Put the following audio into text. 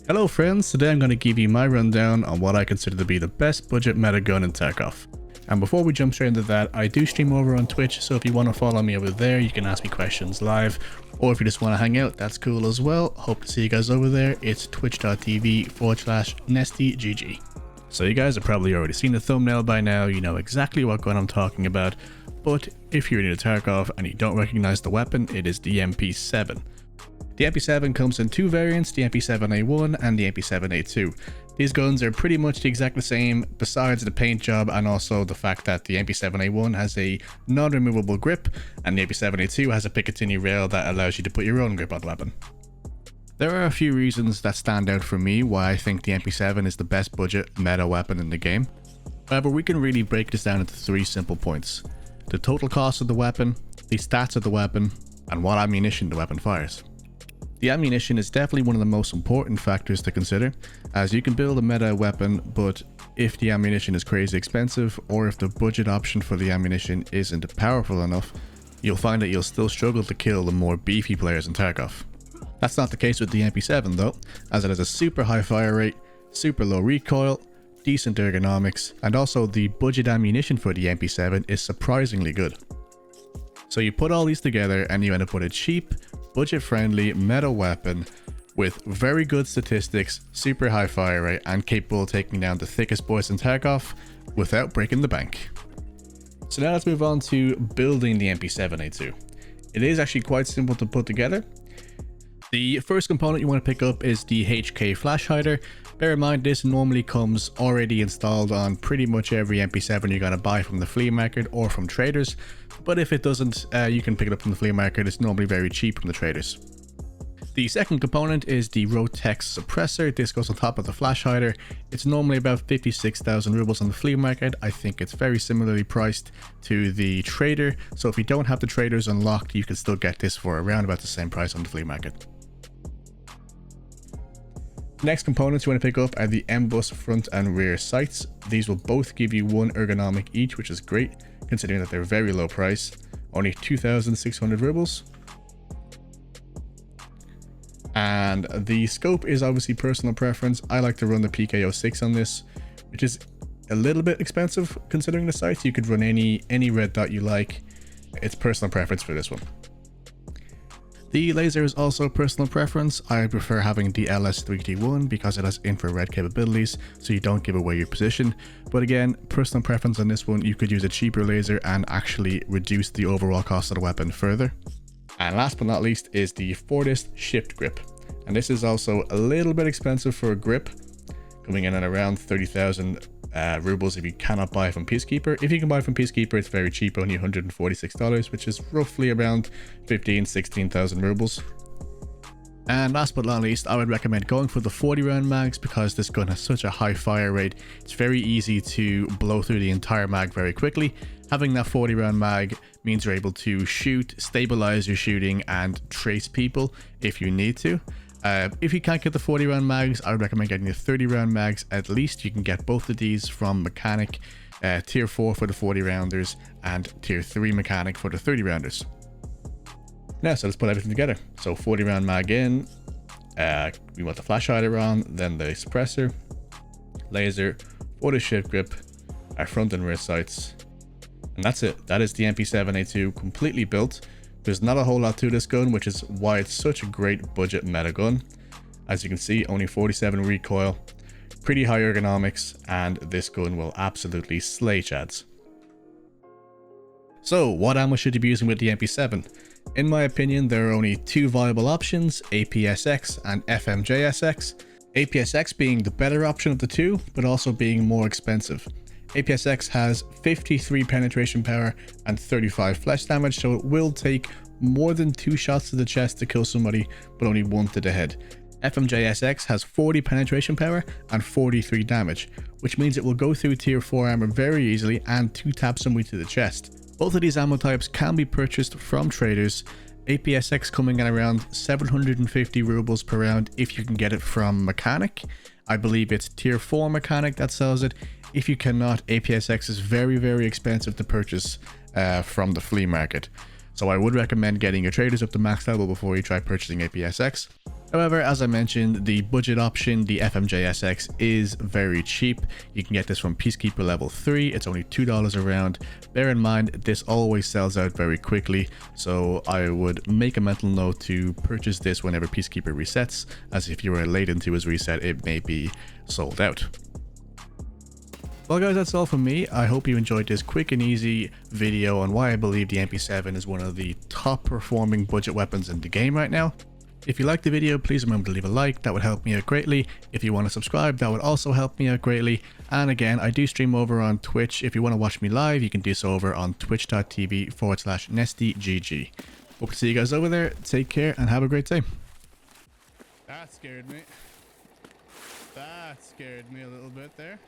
Hello friends, today I'm going to give you my rundown on what I consider to be the best budget meta gun in Tarkov. And before we jump straight into that, I do stream over on Twitch, so if you want to follow me over there, you can ask me questions live, or if you just want to hang out, that's cool as well. Hope to see you guys over there. It's twitch.tv/NestyGG. So you guys have probably already seen the thumbnail by now, you know exactly what gun I'm talking about, but if you're new to Tarkov and you don't recognize the weapon, it is the MP7. The MP7 comes in two variants, the MP7A1 and the MP7A2. These guns are pretty much the exact same besides the paint job and also the fact that the MP7A1 has a non-removable grip and the MP7A2 has a Picatinny rail that allows you to put your own grip on the weapon. There are a few reasons that stand out for me why I think the MP7 is the best budget meta weapon in the game. However, we can really break this down into three simple points: the total cost of the weapon, the stats of the weapon, and what ammunition the weapon fires. The ammunition is definitely one of the most important factors to consider, as you can build a meta weapon, but if the ammunition is crazy expensive or if the budget option for the ammunition isn't powerful enough, you'll find that you'll still struggle to kill the more beefy players in Tarkov. That's not the case with the MP7 though, as it has a super high fire rate, super low recoil, decent ergonomics, and also the budget ammunition for the MP7 is surprisingly good. So you put all these together and you end up with a cheap, budget-friendly meta weapon with very good statistics, super high fire rate, and capable of taking down the thickest boys in Tarkov without breaking the bank. So now let's move on to building the MP7A2. It is actually quite simple to put together. The first component you want to pick up is the HK flash hider. Bear in mind, this normally comes already installed on pretty much every MP7 you're going to buy from the flea market or from traders, but if it doesn't, you can pick it up from the flea market. It's normally very cheap from the traders. The second component is the Rotex suppressor. This goes on top of the flash hider. It's normally about 56,000 rubles on the flea market. I think it's very similarly priced to the trader, so if you don't have the traders unlocked, you can still get this for around about the same price on the flea market. Next components you want to pick up are the M-Bus front and rear sights. These will both give you one ergonomic each, which is great considering that they're very low price, only 2,600 rubles. And the scope is obviously personal preference. I like to run the PK06 on this, which is a little bit expensive considering the sights. You could run any red dot you like. It's personal preference for this one. The laser is also personal preference. I prefer having the LS3T1 because it has infrared capabilities, so you don't give away your position. But again, personal preference on this one, you could use a cheaper laser and actually reduce the overall cost of the weapon further. And last but not least is the Fortis shift grip. And this is also a little bit expensive for a grip, coming in at around 30,000 rubles if you cannot buy from Peacekeeper. If you can buy from Peacekeeper, it's very cheap, only $146, which is roughly around 16,000 rubles. And last but not least, I would recommend going for the 40 round mags because this gun has such a high fire rate. It's very easy to blow through the entire mag very quickly. Having that 40 round mag means you're able to shoot, stabilize your shooting, and trace people if you need to. If you can't get the 40 round mags, I would recommend getting the 30 round mags. At least you can get both of these from Mechanic, tier 4 for the 40 rounders and tier 3 Mechanic for the 30 rounders. Now, so let's put everything together. So 40 round mag in, we want the flash hider on, then the suppressor, laser, Fortis shift grip, our front and rear sights, and that's it. That is the MP7A2 completely built. There's not a whole lot to this gun, which is why it's such a great budget meta gun. As you can see, only 47 recoil, pretty high ergonomics, and this gun will absolutely slay chads. So what ammo should you be using with the MP7? In my opinion, there are only two viable options, APSX and FMJSX. APSX being the better option of the two, but also being more expensive. APSX has 53 penetration power and 35 flesh damage, so it will take more than 2 shots to the chest to kill somebody, but only 1 to the head. FMJSX has 40 penetration power and 43 damage, which means it will go through tier 4 armor very easily and 2-tap somebody to the chest. Both of these ammo types can be purchased from traders. APSX coming at around 750 rubles per round if you can get it from Mechanic. I believe it's tier 4 Mechanic that sells it. If you cannot, APSX is very expensive to purchase from the flea market. So I would recommend getting your traders up to max level before you try purchasing APSX. However, as I mentioned, the budget option, the FMJ-SX, is very cheap. You can get this from Peacekeeper level 3. It's only $2 a round. Bear in mind, this always sells out very quickly, so I would make a mental note to purchase this whenever Peacekeeper resets, as if you were late into his reset, it may be sold out. Well guys, that's all from me. I hope you enjoyed this quick and easy video on why I believe the MP7 is one of the top performing budget weapons in the game right now. If you liked the video, please remember to leave a like, that would help me out greatly. If you want to subscribe, that would also help me out greatly. And again, I do stream over on Twitch. If you want to watch me live, you can do so over on twitch.tv/NestyGG. Hope to see you guys over there. Take care and have a great day. That scared me. That scared me a little bit there.